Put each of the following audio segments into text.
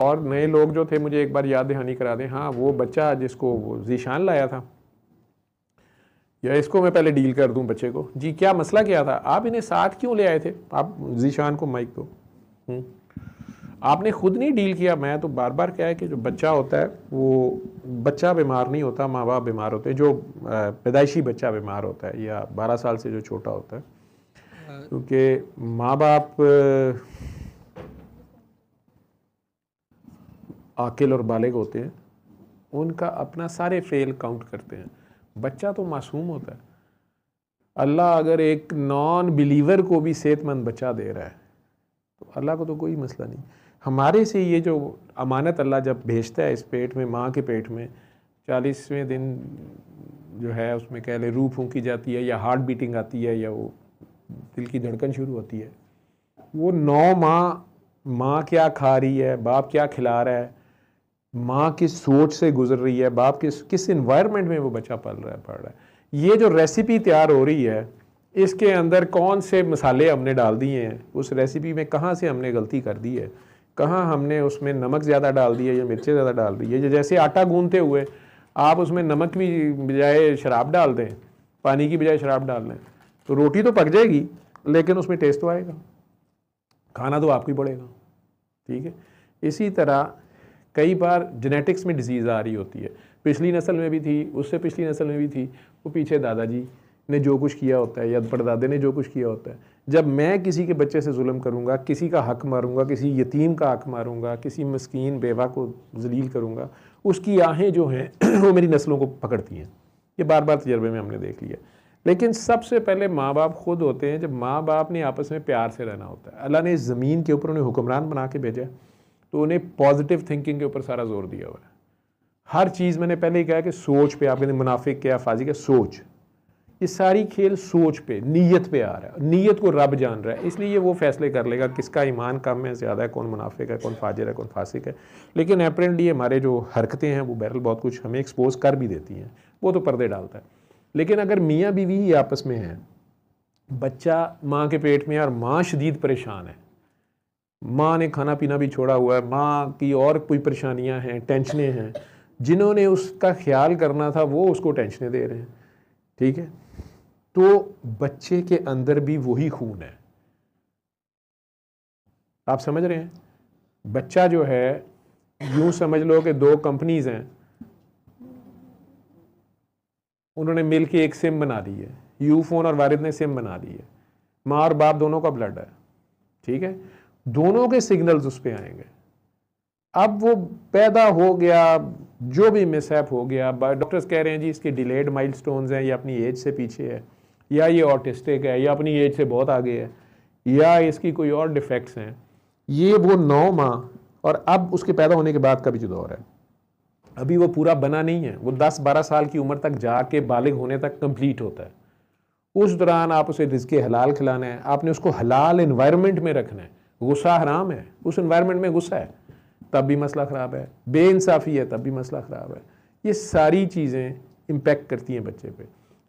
और नए लोग जो थे मुझे एक बार याद दहानी करा दें, हाँ वो बच्चा जिसको वो जीशान लाया था, या इसको मैं पहले डील कर दूं बच्चे को, जी क्या मसला क्या था, आप इन्हें साथ क्यों ले आए थे, आप जीशान को माइक दो, आपने खुद नहीं डील किया। मैं तो बार बार क्या है कि जो बच्चा होता है वो बच्चा बीमार नहीं होता, माँ बाप बीमार होते हैं। जो पैदाइशी बच्चा बीमार होता है या 12 साल से जो छोटा होता है, क्योंकि माँ बाप आकिल और बालिग होते हैं, उनका अपना सारे फेल काउंट करते हैं। बच्चा तो मासूम होता है। अल्लाह अगर एक नॉन बिलीवर को भी सेहतमंद बच्चा दे रहा है तो अल्लाह को तो कोई मसला नहीं। हमारे से ये जो अमानत अल्लाह जब भेजता है इस पेट में, माँ के पेट में 40वें दिन जो है उसमें कह ले रूह फूंकी जाती है या हार्ट बीटिंग आती है या वो दिल की धड़कन शुरू होती है, वो 9 माँ क्या खा रही है, बाप क्या खिला रहा है, माँ किस सोच से गुजर रही है, बाप किस इन्वायरमेंट में वो बच्चा पल रहा है, पढ़ रहा है, ये जो रेसिपी तैयार हो रही है इसके अंदर कौन से मसाले हमने डाल दिए हैं, उस रेसिपी में कहाँ से हमने गलती कर दी है, कहाँ हमने उसमें नमक ज़्यादा डाल दिया या मिर्चें ज़्यादा डाल दी है। जैसे आटा गूंथते हुए आप उसमें नमक की बजाय शराब डाल दें, पानी की बजाय शराब डाल लें, तो रोटी तो पक जाएगी लेकिन उसमें टेस्ट तो आएगा, खाना तो आपको ही पड़ेगा। ठीक है, इसी तरह कई बार जेनेटिक्स में डिजीज़ आ रही होती है, पिछली नस्ल में भी थी, उससे पिछली नस्ल में भी थी, वो पीछे दादाजी ने जो कुछ किया होता है या परदादे ने जो कुछ किया होता है। जब मैं किसी के बच्चे से जुल्म करूँगा, किसी का हक मारूँगा, किसी यतीम का हक मारूँगा, किसी मस्कीन बेवा को जलील करूँगा, उसकी आहें जो हैं वो मेरी नस्लों को पकड़ती हैं। ये बार बार तजर्बे में हमने देख लिया। लेकिन सबसे पहले माँ बाप खुद होते हैं। जब माँ बाप ने आपस में प्यार से रहना होता है, अल्लाह ने इस ज़मीन के ऊपर उन्हें हुक्मरान बना के भेजा है, तो उन्हें पॉजिटिव थिंकिंग के ऊपर सारा जोर दिया हुआ है। हर चीज़ मैंने पहले ही कहा कि सोच पे, आपने मुनाफिक क्या फाजी का सोच, ये सारी खेल सोच पे, नीयत पे आ रहा है। नीयत को रब जान रहा है, इसलिए ये वो फैसले कर लेगा किसका ईमान कम है, ज़्यादा है, कौन मुनाफिक है, कौन फाजिर है, कौन फासिक है। लेकिन अपेरेंटली हमारे जो हरकतें हैं वो बहरहाल बहुत कुछ हमें एक्सपोज कर भी देती हैं, वो तो पर्दे डालता है। लेकिन अगर मियाँ बीवी ही आपस में हैं, बच्चा माँ के पेट में है और माँ शदीद परेशान है, माँ ने खाना पीना भी छोड़ा हुआ है, माँ की और कोई परेशानियाँ हैं, टेंशनें हैं, जिन्होंने उसका ख्याल करना था वो उसको टेंशनें दे रहे हैं। ठीक है, तो बच्चे के अंदर भी वही खून है। आप समझ रहे हैं? बच्चा जो है, यूं समझ लो कि 2 कंपनीज हैं, उन्होंने मिलके एक सिम बना दी है। यूफोन और वारिद ने सिम बना दी है, माँ और बाप दोनों का ब्लड है। ठीक है, दोनों के सिग्नल्स उस पर आएंगे। अब वो पैदा हो गया, जो भी मिसहैप हो गया, डॉक्टर्स कह रहे हैं जी इसके डिलेड माइलस्टोन्स हैं, या अपनी एज से पीछे है, या ये ऑटिस्टिक है, या अपनी एज से बहुत आगे है, या इसकी कोई और डिफेक्ट्स हैं। ये वो 9 माह और अब उसके पैदा होने के बाद का भी जो दौर है, अभी वो पूरा बना नहीं है। वो 10-12 साल की उम्र तक जाके बालिग होने तक कंप्लीट होता है। उस दौरान आप उसे रिज़्क़े हलाल खिलाना है, आपने उसको हलाल इन्वायरमेंट में रखना है। गुस्सा हराम है, उस इन्वायरमेंट में गुस्सा है तब भी मसला ख़राब है, बेइंसाफ़ी है तब भी मसला ख़राब है। ये सारी चीज़ें इम्पेक्ट करती हैं बच्चे पे।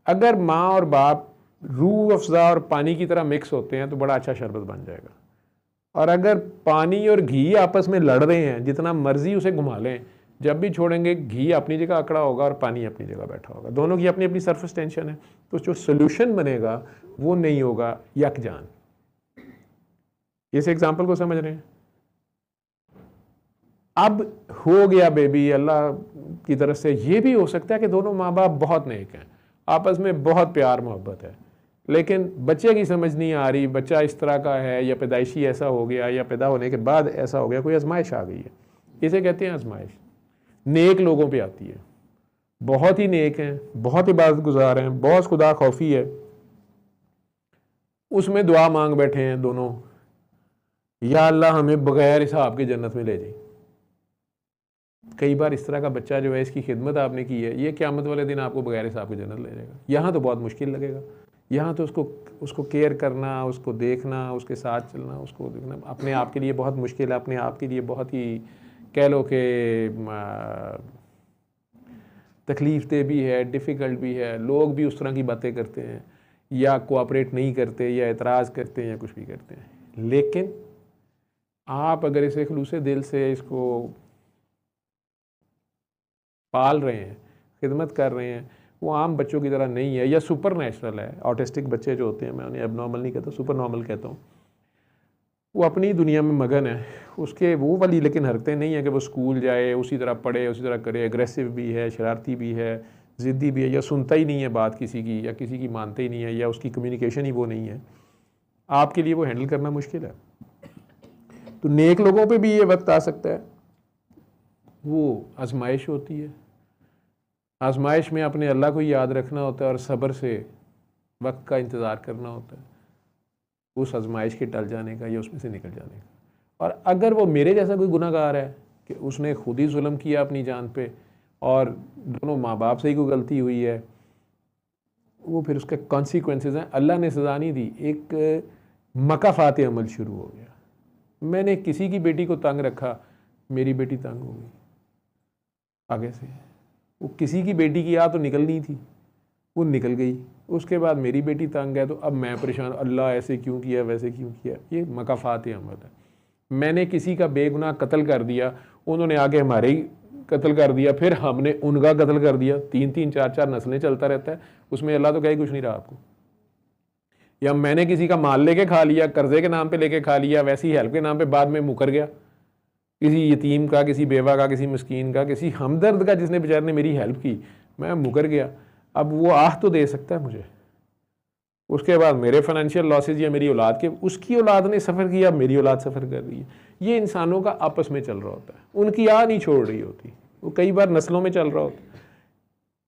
अगर माँ और बाप रूह अफ़ज़ा और पानी की तरह मिक्स होते हैं तो बड़ा अच्छा शरबत बन जाएगा। और अगर पानी और घी आपस में लड़ रहे हैं, जितना मर्जी उसे घुमा लें, जब भी छोड़ेंगे घी अपनी जगह अकड़ा होगा और पानी अपनी जगह बैठा होगा। दोनों की अपनी अपनी सरफेस टेंशन है, तो जो सोल्यूशन बनेगा वो नहीं होगा यकजान। इस एग्जाम्पल को समझ रहे हैं? अब हो गया बेबी, अल्लाह की तरफ से ये भी हो सकता है कि दोनों माँ बाप बहुत नेक हैं, आपस में बहुत प्यार मोहब्बत है, लेकिन बच्चे की समझ नहीं आ रही, बच्चा इस तरह का है, या पैदाइशी ऐसा हो गया, या पैदा होने के बाद ऐसा हो गया, कोई आजमाइश आ गई है। इसे कहते हैं आजमाइश। नेक लोगों पे आती है, बहुत ही नेक हैं, बहुत इबादत गुजार हैं, बहुत खुदा खौफी है, उसमें दुआ मांग बैठे हैं दोनों, या अल्लाह हमें बगैर हिसाब के जन्नत में ले जाए। कई बार इस तरह का बच्चा जो है, इसकी खिदमत आपने की है, ये क़यामत वाले दिन आपको बगैर हिसाब के जन्नत ले जाएगा। यहाँ तो बहुत मुश्किल लगेगा, यहाँ तो उसको केयर करना, उसको देखना, उसके साथ चलना, उसको देखना अपने आप के लिए बहुत मुश्किल है, अपने आप के लिए बहुत ही कह लो कि तकलीफ दे भी है, डिफ़िकल्ट भी है। लोग भी उस तरह की बातें करते हैं, या कोऑपरेट नहीं करते, या एतराज़ करते हैं, या कुछ भी करते हैं। लेकिन आप अगर इसे खलूसे दिल से इसको पाल रहे हैं, खिदमत कर रहे हैं, वो आम बच्चों की तरह नहीं है या सुपर नेचुरल है। ऑटिस्टिक बच्चे जो होते हैं, मैं उन्हें एबनॉर्मल नहीं कहता, सुपर नॉर्मल कहता हूँ, वो अपनी दुनिया में मगन है, उसके वो वाली लेकिन हरकतें नहीं है कि वो स्कूल जाए, उसी तरह पढ़े, उसी तरह करे, एग्रेसिव भी है, शरारती भी है, ज़िद्दी भी है, या सुनता ही नहीं है बात किसी की, या किसी की मानते ही नहीं है, या उसकी कम्युनिकेशन ही वो नहीं है। आपके लिए वो हैंडल करना मुश्किल है। तो नेक लोगों पे भी ये वक्त आ सकता है, वो आजमाइश होती है, आजमाइश में अपने अल्लाह को याद रखना होता है और सब्र से वक्त का इंतज़ार करना होता है उस आजमाइश के टल जाने का या उसमें से निकल जाने का। और अगर वो मेरे जैसा कोई गुनाहगार है कि उसने खुद ही जुल्म किया अपनी जान पे और दोनों माँ बाप से ही कोई गलती हुई है, वो फिर उसके कॉन्सिक्वेंसेस हैं। अल्लाह ने सज़ा नहीं दी, एक मकाफात अमल शुरू हो गया। मैंने किसी की बेटी को तंग रखा, मेरी बेटी तंग हो गई आगे से। वो किसी की बेटी की तो निकलनी थी, वो निकल गई। उसके बाद मेरी बेटी तंग है तो अब मैं परेशान, अल्लाह ऐसे क्यों किया, वैसे क्यों किया। ये मकाफात अमल है। मैंने किसी का बेगुनाह कत्ल कर दिया, उन्होंने आगे हमारे ही कत्ल कर दिया, फिर हमने उनका कत्ल कर दिया, 3-3 4-4 नस्लें चलता रहता है, उसमें अल्लाह तो कहीं कुछ नहीं रहा आपको। या मैंने किसी का माल लेके खा लिया, कर्जे के नाम पे लेके खा लिया, वैसी हेल्प के नाम पे बाद में मुकर गया, किसी यतीम का, किसी बेवा का, किसी मस्कीन का, किसी हमदर्द का जिसने बेचारे ने मेरी हेल्प की, मैं मुकर गया। अब वो आह तो दे सकता है मुझे, उसके बाद मेरे फाइनेंशियल लॉसेज या मेरी औलाद के, उसकी औलाद ने सफ़र किया, मेरी औलाद सफ़र कर रही है। ये इंसानों का आपस में चल रहा होता है, उनकी नहीं छोड़ रही होती, वो कई बार नस्लों में चल रहा होता है।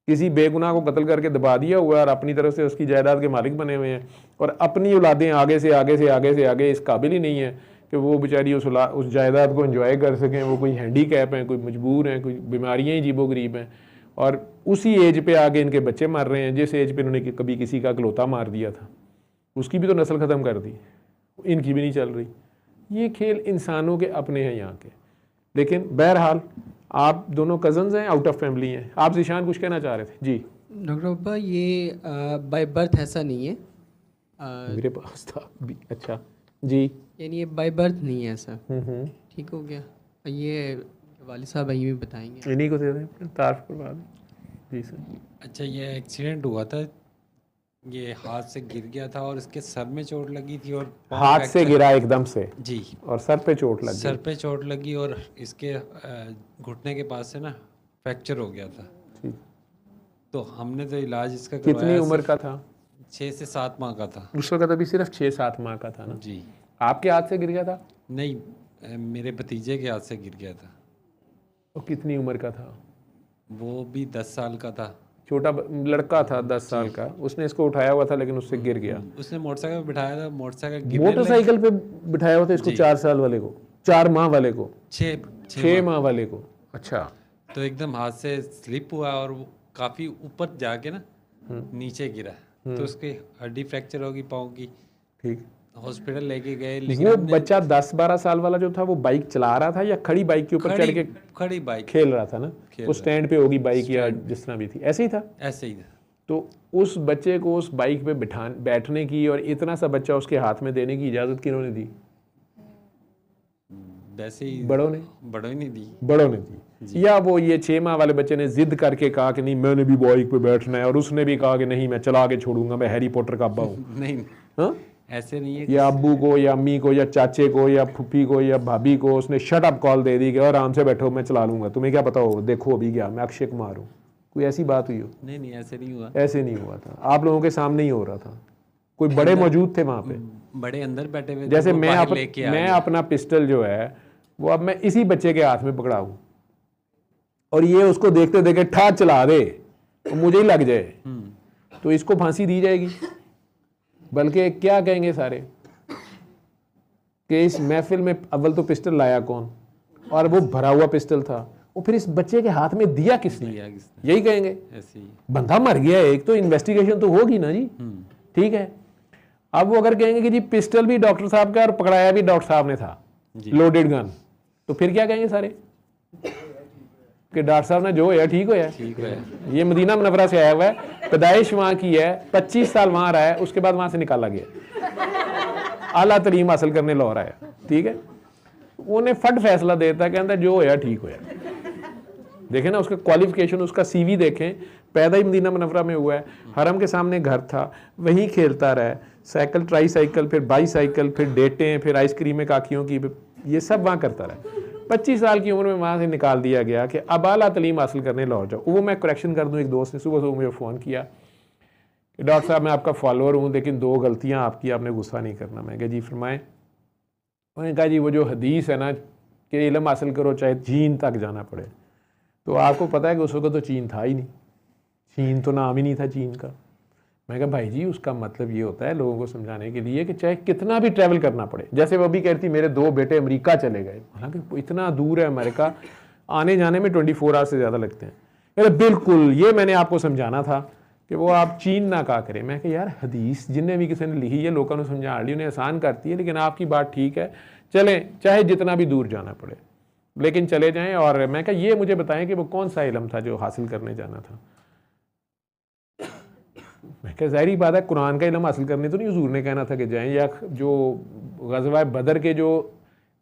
किसी बेगुनाह को कत्ल करके दबा दिया हुआ है और अपनी तरफ से उसकी जायदाद के मालिक बने हुए हैं, और अपनी औलादें आगे से आगे से आगे से आगे इस काबिल ही नहीं है कि वो बेचारी उस जायदाद को एंजॉय कर सकें। वो कोई हैंडीकैप हैं, कोई मजबूर हैं, कोई बीमारियाँ ही जीबो गरीब हैं, और उसी एज पे आगे इनके बच्चे मर रहे हैं जिस एज पे इन्होंने कभी किसी का इकलौता मार दिया था, उसकी भी तो नस्ल ख़त्म कर दी, इनकी भी नहीं चल रही। ये खेल इंसानों के अपने हैं यहाँ के। लेकिन बहरहाल आप दोनों कज़न्स हैं, आउट ऑफ फैमिली हैं। आप ज़ीशान कुछ कहना चाह रहे थे? जी डॉक्टर अब्बा, ये बाय बर्थ ऐसा नहीं है, मेरे पास था भी। अच्छा जी, यानी ये बाय बर्थ नहीं है ऐसा। ठीक हो गया। ये वालिद साहब यही भी बताएंगे, इन्हीं को दे दें तारीफ करवा दें। जी सर। अच्छा, ये एक्सीडेंट हुआ था, ये हाथ से गिर गया था और इसके सर में चोट लगी थी, और हाथ से गिरा एकदम से जी, और सर पे चोट लगी। सर पे चोट लगी और इसके घुटने के पास से ना फ्रैक्चर हो गया था। ठीक। तो हमने तो इलाज इसका कितनी उम्र का था? 6 से 7 माह का था। उस वक्त अभी सिर्फ 6-7 माह का था ना? जी। आपके हाथ से गिर गया था? नहीं, मेरे भतीजे के हाथ से गिर गया था। वो कितनी उम्र का था? वो भी 10 साल का था, छोटा लड़का था 10 साल का। उसने इसको उठाया हुआ था लेकिन उससे गिर गया। उसने मोटरसाइकिल पे बिठाया था, मोटरसाइकिल पे बिठाया हुआ था इसको 4 साल वाले को, 4 माह वाले को, 6 माह वाले को। अच्छा। तो एकदम हाथ से स्लिप हुआ और वो काफ़ी ऊपर जाके ना नीचे गिरा, तो उसकी हड्डी फ्रैक्चर होगी पाँव की। ठीक। हॉस्पिटल लेके गए, वो लेकिन बच्चा 10-12 साल वाला जो था वो बाइक चला रहा था या खड़ी बाइक के ऊपर चढ़ के खड़ी बाइक खेल रहा था ना? वो स्टैंड पे होगी बाइक या जिस तरह भी थी, ऐसे ही था? ऐसे ही था। तो उस बच्चे को उस बाइक पे बैठने की और इतना सा बच्चा उसके हाथ में देने की इजाज़त किन्होंने दी? वैसे ही बड़ों ने नहीं दी। बड़ों ने दी, या वो ये 6 माह वाले बच्चे ने जिद करके कहा कि नहीं मैंने भी बाइक पे बैठना है, और उसने भी कहा कि नहीं मैं चला के छोड़ूंगा, मैं हैरी पॉटर का अब्बा हूँ? नहीं, हाँ, ऐसे नहीं है। या अब्बू को या अम्मी को या चाचे को या फूफी को या भाभी को उसने शट अप कॉल दे दी कि और आराम से बैठो मैं चला लूंगा, तुम्हें क्या पता हो, देखो अभी क्या मैं अक्षय कुमार हूँ? कोई ऐसी बात हुई हो? नहीं, ऐसे नहीं हुआ। ऐसे नहीं हुआ था, आप लोगों के सामने ही हो रहा था। कोई बड़े मौजूद थे वहाँ पे? बड़े अंदर बैठे हुए, जैसे मैं अपना पिस्टल जो है वो अब मैं इसी बच्चे के हाथ में पकड़ाऊं और ये उसको देखते देखते ठा चला दे तो मुझे ही लग जाए, तो इसको फांसी दी जाएगी। बल्कि क्या कहेंगे सारे कि इस महफिल में अव्वल तो पिस्टल लाया कौन, और वो भरा हुआ पिस्टल था, वो फिर इस बच्चे के हाथ में दिया किसने? यही कहेंगे। ऐसे ही बंदा मर गया है, एक तो इन्वेस्टिगेशन तो होगी ना जी। ठीक है। अब वो अगर कहेंगे कि जी पिस्टल भी डॉक्टर साहब का और पकड़ाया भी डॉक्टर साहब ने था, लोडेड गन, तो फिर क्या कहेंगे सारे कि डॉक्टर साहब ने जो होया ठीक होया। ये मदीना मुनव्वरा से आया हुआ है, पैदाइश वहाँ की है, 25 साल वहाँ रहा है, उसके बाद वहाँ से निकाला गया, आला तलीम हासिल करने लाहौर आया। ठीक है। उन्हें फट फैसला देता है, कहता जो होया ठीक होया। देखें ना उसका क्वालिफिकेशन, उसका सीवी देखें, पैदा ही मदीना मुनव्वरा में हुआ है, हरम के सामने घर था, वहीं खेलता रहा, साइकिल, ट्राई साइकिल, फिर बाई साइकिल, फिर डेटें, फिर आइसक्रीमें काकियों की, ये सब वहाँ करता रहा। 25 साल की उम्र में वहाँ से निकाल दिया गया कि अब आला तलीम हासिल करने लाहौर जाओ। वो मैं करेक्शन कर दूँ, एक दोस्त ने सुबह मुझे फ़ोन किया कि डॉक्टर साहब मैं आपका फॉलोअर हूँ, लेकिन 2 गलतियाँ आपकी, आपने गुस्सा नहीं करना। मैं कहा जी फरमाएं। उन्होंने कहा जी वो जो हदीस है ना कि इल्म हासिल करो चाहे चीन तक जाना पड़े, तो आपको पता है कि उस वक्त तो चीन था ही नहीं, चीन तो नाम ही नहीं था चीन का। मैं कहा भाई जी उसका मतलब ये होता है लोगों को समझाने के लिए कि चाहे कितना भी ट्रैवल करना पड़े, जैसे वो अभी कहती मेरे 2 बेटे अमेरिका चले गए, हालांकि इतना दूर है अमेरिका, आने जाने में 24 आवर्स से ज़्यादा लगते हैं। अरे बिल्कुल, ये मैंने आपको समझाना था कि वो आप चीन ना कहा करें। मैं कहा यार हदीस जिन्हें भी किसी ने लिखी है लोगों ने समझा ली, उन्हें आसान करती है, लेकिन आपकी बात ठीक है, चलें चाहे जितना भी दूर जाना पड़े लेकिन चले जाएं। और मैं कहा ये मुझे बताएं कि वो कौन सा इल्म था जो हासिल करने जाना था। मैं कहा ज़ाहिर बात है कुरान का इल्म हासिल करने तो नहीं हुजूर ने कहना था कि जाएं, या जो ग़ज़वा बदर के जो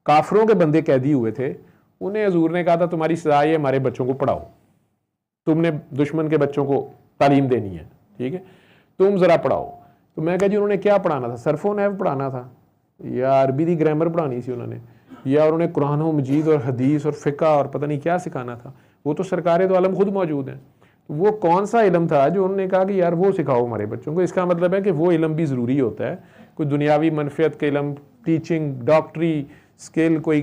काफरों के बंदे कैदी हुए थे उन्हें हुजूर ने कहा था तुम्हारी सजा ये हमारे बच्चों को पढ़ाओ, तुमने दुश्मन के बच्चों को तालीम देनी है, ठीक है, तुम ज़रा पढ़ाओ। तो मैं कहा जी उन्होंने क्या पढ़ाना था, सरफो नहव पढ़ाना था या अरबी की ग्रामर पढ़ानी थी उन्होंने, या उन्होंने कुरान मजीद और हदीस और फ़िक़्ह और पता नहीं क्या सिखाना था। वो तो सरकार दो आलम खुद मौजूद हैं, वो कौन सा इल्म था जो उन्होंने कहा कि यार वो सिखाओ हमारे बच्चों को। इसका मतलब है कि वो इल्म भी ज़रूरी होता है, कोई दुनियावी मनफियत के इल्म, टीचिंग, डॉक्टरी स्किल, कोई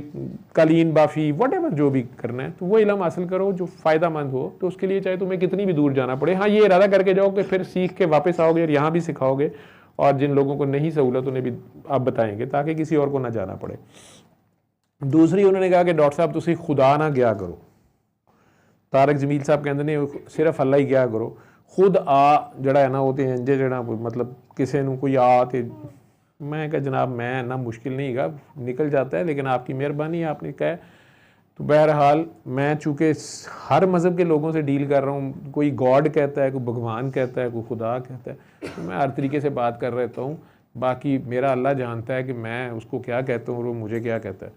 कालीन बाफ़ी, वट एवर जो भी करना है, तो वो इल्म हासिल करो जो फ़ायदा मंद हो। तो उसके लिए चाहे तुम्हें कितनी भी दूर जाना पड़े, हाँ ये इरादा करके जाओ कि फिर सीख के वापस आओगे और यहाँ भी सिखाओगे, और जिन लोगों को नहीं सहूलत उन्हें भी आप बताएंगे ताकि किसी और को ना जाना पड़े। दूसरी उन्होंने कहा कि डॉक्टर साहब तुसी खुदा ना गया करो, तारक जमील साहब कहते ने सिर्फ अल्लाह ही गया करो, खुद आ जड़ा है ना वो तो इंजे जड़ा मतलब किसी को कोई आ तो मैं कहा जनाब मैं ना मुश्किल नहीं गा, निकल जाता है, लेकिन आपकी मेहरबानी आपने कहा। तो बहरहाल मैं चूँकि हर मज़हब के लोगों से डील कर रहा हूँ, कोई गॉड कहता है, कोई भगवान कहता है, कोई खुदा कहता है, तो मैं हर तरीके से बात कर रहता हूँ। बाकी मेरा अल्लाह जानता है कि मैं उसको क्या कहता हूँ और वो मुझे क्या कहता है,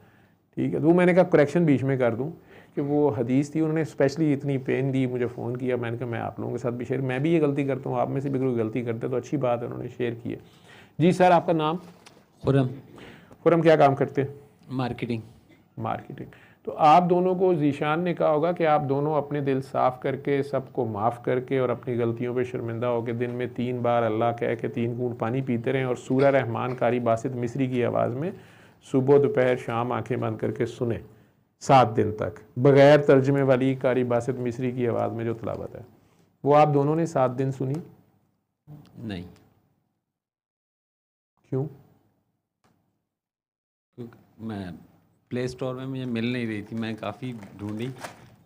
ठीक है। तो मैंने कहा करेक्शन बीच में कर दूँ कि वो हदीस थी, उन्होंने स्पेशली इतनी पेन दी, मुझे फ़ोन किया, मैंने कहा मैं आप लोगों के साथ भी शेयर, मैं भी ये गलती करता हूँ, आप में से भी कोई गलती करते तो अच्छी बात है, उन्होंने शेयर की है। जी सर आपका नाम? खुरम। खुरम क्या काम करते हैं? मार्केटिंग। मार्केटिंग। तो आप दोनों को जीशान ने कहा होगा कि आप दोनों अपने दिल साफ़ करके, सबको माफ़ करके और अपनी गलतियों पे शर्मिंदा होकर दिन में 3 बार अल्लाह कह के 3 घूंट पानी पीते रहें और सूरह रहमान कारी बासित मिस्री की आवाज़ में सुबह दोपहर शाम आंखें बंद करके सुने 7 दिन तक, बग़ैर तर्जमे वाली कारी बासित मिस्री की आवाज़ में जो तिलावत है। वो आप दोनों ने 7 दिन सुनी? नहीं। क्यों? क्योंकि मैं प्ले स्टोर में मुझे मिल नहीं रही थी, मैं काफ़ी ढूंढी।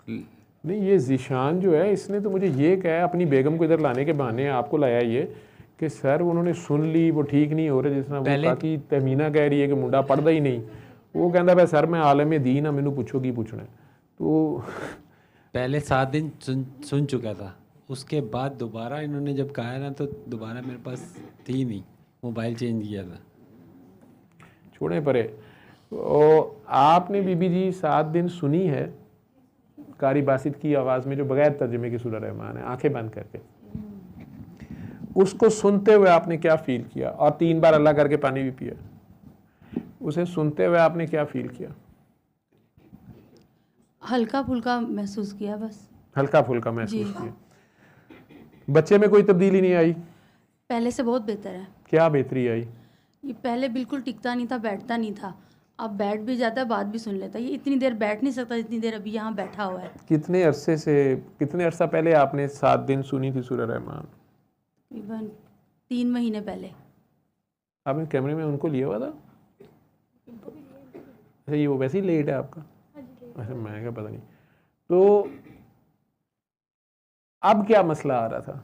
नहीं ये जीशान जो है इसने तो मुझे ये कहा अपनी बेगम को इधर लाने के बहाने आपको लाया ये कि सर उन्होंने सुन ली वो ठीक नहीं हो रहा, जिस तरह वो काकी तहमीना कह रही है कि मुंडा पढ़ता ही नहीं, वो कहता भाई सर मैं आलम दीन मैनू पूछो की पूछना है। तो पहले 7 दिन सुन चुका था, उसके बाद दोबारा इन्होंने जब कहा ना तो दोबारा मेरे पास थी नहीं, मोबाइल चेंज किया था। छोड़े परे। तो आपने बीबी जी 7 दिन सुनी है कारी बासित की आवाज़ में जो बगैर तर्जुमे की सूरह रहमान है, आंखें बंद करके, उसको सुनते हुए आपने क्या फील किया? और 3 बार अल्लाह करके पानी भी पिया, उसे सुनते हुए आपने क्या फील किया? हल्का फुल्का महसूस किया, बस हल्का फुल्का महसूस किया। बच्चे में कोई तब्दीली नहीं आई? पहले से बहुत बेहतर है। क्या बेहतरी आई? ये पहले बिल्कुल टिकता नहीं था, बैठता नहीं था, अब बैठ भी जाता है, बात भी सुन लेता है। ये इतनी देर बैठ नहीं सकता जितनी देर अभी यहाँ बैठा हुआ है। कितने अरसा पहले आपने 7 दिन सुनी थी सूरह रहमान? तकरीबन 3 महीने पहले। आपने कैमरे में उनको लिया हुआ था? अच्छा ये वो वैसे ही लेट है आपका? अच्छा मैं क्या पता नहीं। तो अब क्या मसला आ रहा था?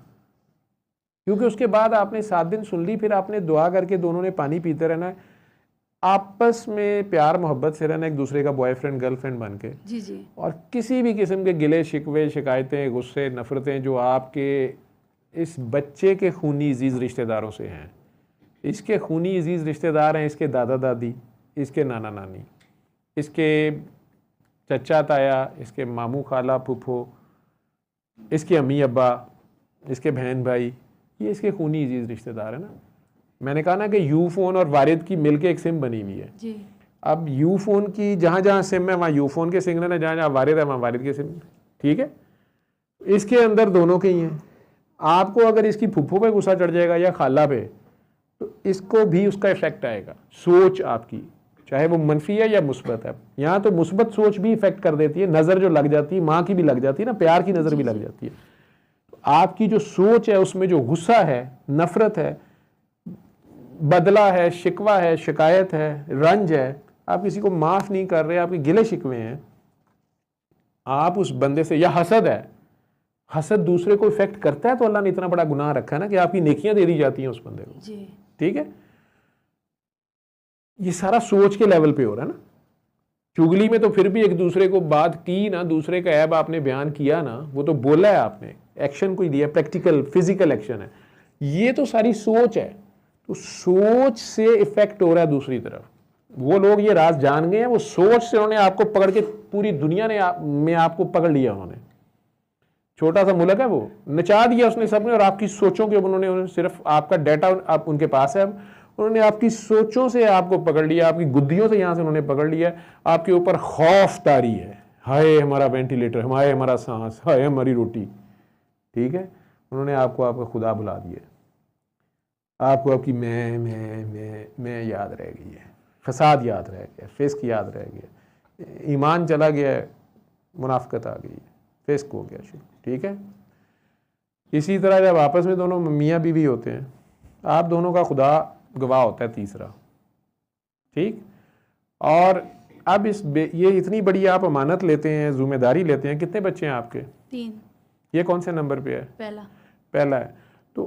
क्योंकि उसके बाद आपने 7 दिन सुन ली, फिर आपने दुआ करके दोनों ने पानी पीते रहना, आपस में प्यार मोहब्बत से रहना, एक दूसरे का बॉयफ्रेंड गर्लफ्रेंड बन के। जी जी। और किसी भी किस्म के गिले शिकवे, शिकायतें, गुस्से, नफ़रतें जो आपके इस बच्चे के खूनी अजीज़ रिश्तेदारों से हैं, इसके खूनी अजीज़ रिश्तेदार हैं इसके दादा दादी, इसके नाना नानी, इसके चचा ताया, इसके मामू खाला फूफो, इसके अम्मी अब्बा, इसके बहन भाई, ये इसके खूनी अजीज रिश्तेदार है ना। मैंने कहा ना कि यू फ़ोन और वारिद की मिलके एक सिम बनी हुई है जी। अब यू फ़ोन की जहाँ जहाँ सिम है वहाँ यू फ़ोन के सिग्नल है, जहाँ जहाँ वारिद है वहाँ वारिद के सिम, ठीक है। इसके अंदर दोनों के ही हैं। आपको अगर इसकी फुफ्फो पे गुस्सा चढ़ जाएगा या खाला पे, तो इसको भी उसका इफेक्ट आएगा। सोच आपकी चाहे वो मनफी है या मुस्बत है, यहाँ तो मुस्बत सोच भी इफेक्ट कर देती है, नज़र जो लग जाती है, माँ की भी लग जाती है ना, प्यार की नज़र भी लग जाती है। तो आपकी जो सोच है उसमें जो गुस्सा है, नफरत है, बदला है, शिकवा है, शिकायत है, रंज है, आप किसी को माफ़ नहीं कर रहे, आपके गिले शिकवे हैं, आप उस बंदे से, या हसद है, हसद दूसरे को इफेक्ट करता है, तो अल्लाह ने इतना बड़ा गुनाह रखा है ना कि आपकी नेकियां दे दी जाती हैं उस बंदे को जी। ठीक है। ये सारा सोच के लेवल पे हो रहा है ना। चुगली में तो फिर भी एक दूसरे को बात की ना, दूसरे का ऐब आपने बयान किया ना, वो तो बोला है आपने, एक्शन कोई दिया, प्रैक्टिकल फिजिकल एक्शन है। ये तो सारी सोच है, तो सोच से इफेक्ट हो रहा है दूसरी तरफ। वो लोग ये राज जान गए हैं, वो सोच से उन्होंने आपको पकड़ के, पूरी दुनिया ने में आपको पकड़ लिया। उन्होंने छोटा सा मुल्क है, वो नचा दिया उसने सबने, और आपकी सोचों के उन्होंने सिर्फ आपका डाटा आप उनके पास है, उन्होंने आपकी सोचों से आपको पकड़ लिया, आपकी गुद्दियों से यहाँ से उन्होंने पकड़ लिया, आपके ऊपर खौफ तारी है, हाय हमारा वेंटिलेटर, हाय हमारा सांस, हाय हमारी रोटी, ठीक है। उन्होंने आपको आपका खुदा बुला दिया, आपको आपकी मैं याद रह गई है, फसाद याद रह गया, फिस्क याद रह गया, ईमान चला गया, मुनाफिकत आ गई, फिस्क हो गया शुरू, ठीक है। इसी तरह जब आपस में दोनों मियाँ बीवी होते हैं, आप दोनों का खुदा गवाह होता है तीसरा, ठीक। और अब ये इतनी बड़ी आप अमानत लेते हैं, जिम्मेदारी लेते हैं। कितने बच्चे हैं आपके? 3। ये कौन से नंबर पे है? पहला है। तो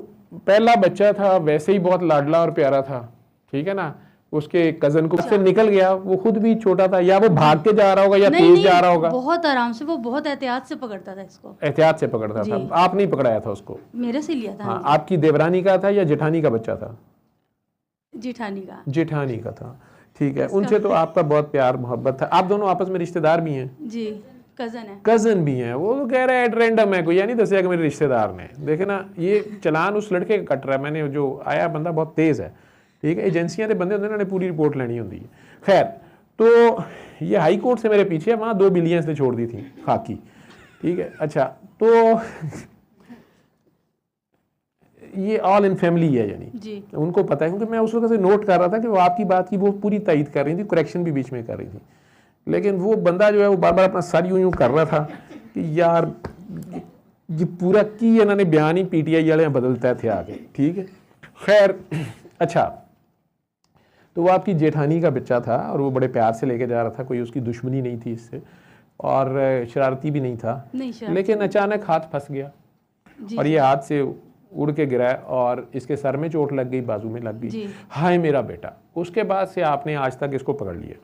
पहला बच्चा था, वैसे ही बहुत लाडला और प्यारा था, ठीक है ना। उसके कजन को से निकल गया, वो खुद भी छोटा था, या वो भाग के जा रहा होगा या तेज जा रहा होगा, बहुत आराम से, वो बहुत एहतियात से पकड़ता था इसको, एहतियात से पकड़ता था। आप नहीं पकड़ाया था उसको? मेरे से लिया था। हाँ, आपकी देवरानी का था या जेठानी का बच्चा था? जेठानी का था, ठीक है। उनसे तो आपका बहुत प्यार मोहब्बत था, आप दोनों आपस में रिश्तेदार भी हैं जी, कजन भी हैं। वो तो कह रहा है रैंडम है, कोई या नहीं दसेगा कि मेरे रिश्तेदार ने। देखे ना, ये चलान उस लड़के का कट रहा है। मैंने जो आया बंदा बहुत तेज़ है, ठीक है। एजेंसियां के बंदे होंगे, उन्होंने पूरी रिपोर्ट लेनी होती है। खैर, तो ये हाई कोर्ट से मेरे पीछे, वहाँ 2 बिलियन से छोड़ दी थी खाकी, ठीक है। अच्छा, तो ये ऑल इन फैमिली है, यानी उनको पता है, क्योंकि मैं उस वक्त से नोट कर रहा था कि वो आपकी बात की वो पूरी तायद कर रही थी, करेक्शन भी बीच में कर रही थी। लेकिन वो बंदा जो है वो बार बार अपना सर यूं कर रहा था कि यार ये पूरा की इन्होंने बयान ही PTI वाले बदलते थे आगे, ठीक है। खैर, अच्छा, तो वो आपकी जेठानी का बच्चा था और वो बड़े प्यार से लेके जा रहा था, कोई उसकी दुश्मनी नहीं थी इससे, और शरारती भी नहीं था, लेकिन अचानक हाथ फंस गया और ये हाथ से उड़ के गिरा और इसके सर में चोट लग गई, बाजू में लग गई। हाय मेरा बेटा। उसके बाद से आपने आज तक इसको पकड़ लिया,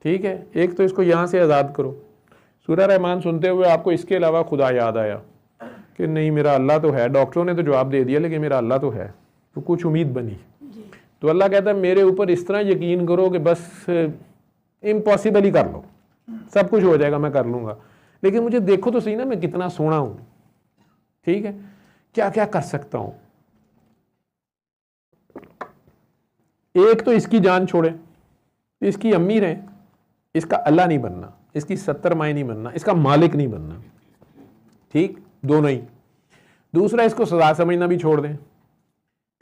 ठीक है। एक तो इसको यहाँ से आज़ाद करो। सूरह रहमान सुनते हुए आपको इसके अलावा खुदा याद आया कि नहीं, मेरा अल्लाह तो है। डॉक्टरों ने तो जवाब दे दिया, लेकिन मेरा अल्लाह तो है। तो कुछ उम्मीद बनी। तो अल्लाह कहता है मेरे ऊपर इस तरह यकीन करो कि बस इम्पॉसिबल ही कर लो, सब कुछ हो जाएगा, मैं कर लूँगा। लेकिन मुझे देखो तो सही ना, मैं कितना सोना हूँ, ठीक है, क्या क्या कर सकता हूँ। एक तो इसकी जान छोड़े, इसकी अम्मी रहे, इसका अल्लाह नहीं बनना, इसकी 70 माएँ नहीं बनना, इसका मालिक नहीं बनना, ठीक, दोनों ही। दूसरा, इसको सजा समझना भी छोड़ दें,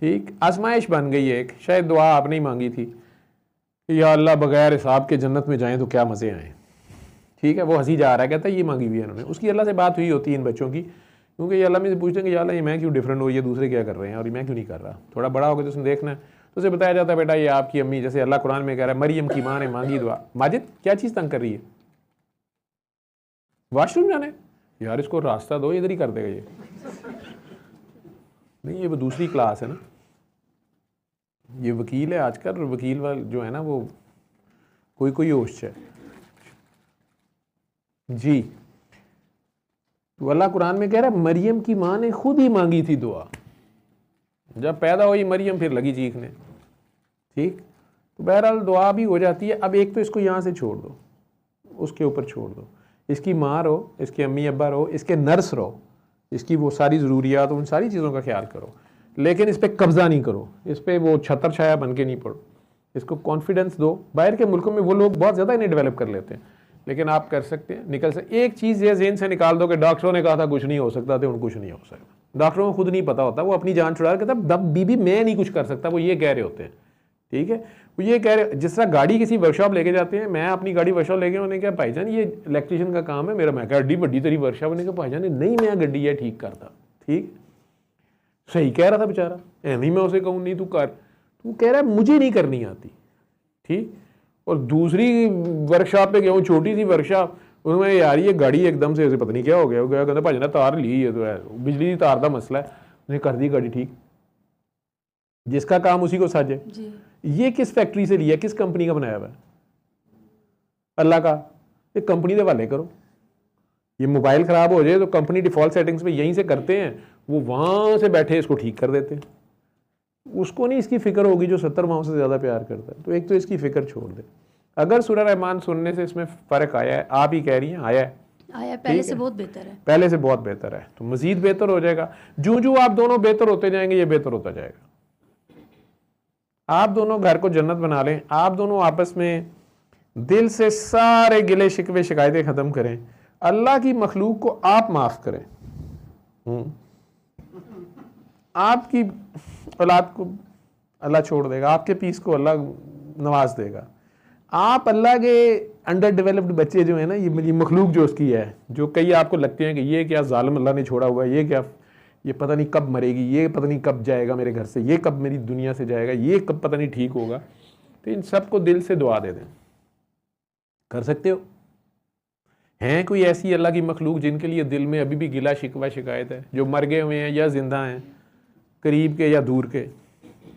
ठीक। आजमाइश बन गई है एक, शायद दुआ आपने ही मांगी थी, या अल्लाह बगैर हिसाब के जन्नत में जाएं तो क्या मज़े आए, ठीक है। वो हंसी जा रहा है, कहता है ये मांगी हुई है इन्होंने। उसकी अल्लाह से बात हुई होती है इन बच्चों की, क्योंकि ये अल्लाह में से पूछते हैं कि या अल्लाह ये मैं क्यों डिफरेंट हो, ये दूसरे क्या कर रहे हैं और मैं क्यों नहीं कर रहा। थोड़ा बड़ा हो गया तो उसने देखना है, तो उसे बताया जाता है बेटा ये आपकी अम्मी, जैसे अल्लाह कुरान में कह रहा है मरियम की माँ ने मांगी दुआ। माजिद क्या चीज़ तंग कर रही है? वॉशरूम जाने, यार इसको रास्ता दो, इधर ही कर देगा ये। नहीं, ये वो दूसरी क्लास है ना, ये वकील है आजकल, वकील वाले जो है ना वो कोई होश है जी। तो अल्लाह कुरान में कह रहा है मरियम की माँ ने खुद ही मांगी थी दुआ। जब पैदा हुई मरियम फिर लगी चीखने, ठीक। तो बहरहाल दुआ भी हो जाती है। अब एक तो इसको यहाँ से छोड़ दो, उसके ऊपर छोड़ दो, इसकी माँ रहो, इसके अम्मी अब्बा रहो, इसके नर्स रहो, इसकी वो सारी ज़रूरियात, उन सारी चीज़ों का ख्याल करो, लेकिन इस पर कब्ज़ा नहीं करो, इस पर वो छतर छाया बन के नहीं पड़ो, इसको कॉन्फिडेंस दो। बाहर के मुल्कों में वो लोग बहुत ज़्यादा इन्हें डेवलप कर लेते हैं, लेकिन आप कर सकते हैं, निकल सकते। एक चीज़ ये जेहन से निकाल दो कि डॉक्टरों ने कहा था कुछ नहीं हो सकता, तो कुछ नहीं हो सकता। डॉक्टरों को खुद नहीं पता होता, वो अपनी जान छुड़ा के कहता बीबी मैं नहीं कुछ कर सकता, वो ये कह रहे होते हैं। ठीक है, वो ये कह रहे, जिस तरह गाड़ी किसी वर्कशॉप लेके जाते हैं, मैं अपनी गाड़ी वर्कशॉप लेके, उन्होंने कहा भाईजान ये इलेक्ट्रीशियन का काम है मेरा, मैं गाड़ी बड़ी तेरी वर्कशॉप, उन्होंने कहा भाईजान नहीं मैं गड्डी है ठीक करता। ठीक, सही कह रहा था बेचारा, एवं मैं उसे कहूँ नहीं तू कर, तू कह रहा है मुझे नहीं करनी आती। ठीक, और दूसरी वर्कशॉप पे गया हूँ, छोटी सी वर्कशॉप, उन्होंने यार ये गाड़ी एकदम से ऐसे पता नहीं क्या हो गया, कहता भाई ना तार ली है, तो है बिजली की तार का मसला है, उन्हें कर दी गाड़ी ठीक। जिसका काम उसी को साझे। ये किस फैक्ट्री से लिया, किस कंपनी का बनाया हुआ है? अल्लाह का। ये कंपनी के हवाले करो। ये मोबाइल ख़राब हो जाए तो कंपनी डिफ़ॉल्ट सेटिंग्स पे यहीं से करते हैं, वो वहाँ से बैठे इसको ठीक कर देते हैं। उसको नहीं इसकी फ़िक्र होगी जो 70 माओं से ज़्यादा प्यार करता है। तो एक तो इसकी फ़िक्र छोड़ दे। अगर सूरह रहमान सुनने से इसमें फ़र्क आया है, आप ही कह रही हैं आया है, आया पहले से बहुत बेहतर है, पहले से बहुत बेहतर है, तो मज़ीद बेहतर हो जाएगा। जो जो आप दोनों बेहतर होते जाएंगे ये बेहतर होता जाएगा। आप दोनों घर को जन्नत बना लें, आप दोनों आपस में दिल से सारे गिले शिकवे शिकायतें ख़त्म करें, अल्लाह की मखलूक को आप माफ़ करें, आपकी औलाद को अल्लाह छोड़ देगा, आपके पीस को अल्लाह नवाज देगा। आप अल्लाह के अंडर डेवलप्ड बच्चे जो है ना, ये मखलूक जो उसकी है, जो कई आपको लगते हैं कि ये क्या जालिम अल्लाह ने छोड़ा हुआ है, ये क्या, ये पता नहीं कब मरेगी, ये पता नहीं कब जाएगा मेरे घर से, ये कब मेरी दुनिया से जाएगा, ये कब पता नहीं ठीक होगा, तो इन सबको दिल से दुआ दे दें। कर सकते हो? हैं कोई ऐसी अल्लाह की मखलूक जिनके लिए दिल में अभी भी गिला शिकवा शिकायत है, जो मर गए हुए हैं या जिंदा हैं, करीब के या दूर के?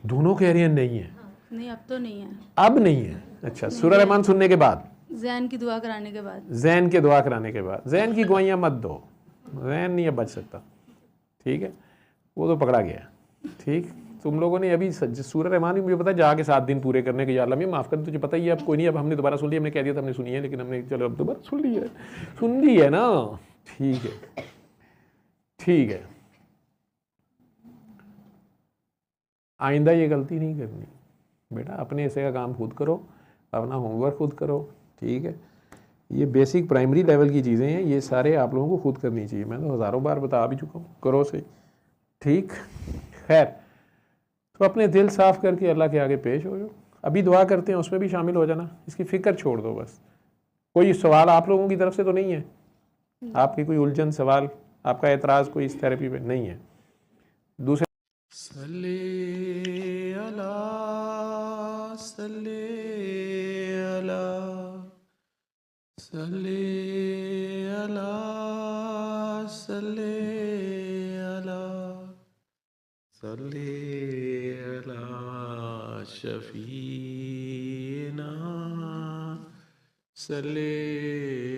दोनों कह रहे हैं नहीं है। नहीं अब तो नहीं है, अब नहीं है। अच्छा, सूरह रहमान सुनने के बाद, जैन की दुआ कराने के बाद, जैन के दुआ कराने के बाद, जैन की दुआइयाँ मत दो, जैन नहीं अब बच सकता। ठीक है, वो तो पकड़ा गया। ठीक, तुम लोगों ने अभी सूरह रहमान भी मुझे पता है जाके 7 दिन पूरे करने के, या अल्लाह माफ़ कर, तुझे पता ही है, अब कोई नहीं, अब हमने दोबारा सुन लिया, हमने कह दिया था हमने सुनी है, लेकिन हमने चलो अब दोबारा सुन ली है ना। ठीक है, ठीक है, आइंदा ये गलती नहीं करनी बेटा, अपने ऐसे का काम खुद करो, अपना होमवर्क खुद करो। ठीक है, ये बेसिक प्राइमरी लेवल की चीज़ें हैं, ये सारे आप लोगों को खुद करनी चाहिए। मैं तो हज़ारों बार बता भी चुका हूँ, करो सही। ठीक, खैर, तो अपने दिल साफ़ करके अल्लाह के आगे पेश हो जाओ। अभी दुआ करते हैं, उसमें भी शामिल हो जाना, इसकी फ़िक्र छोड़ दो बस। कोई सवाल आप लोगों की तरफ से तो नहीं है? आपकी कोई उलझन, सवाल, आपका एतराज़ कोई इस थेरेपी पे नहीं है? दूसरे शफीना सल्ले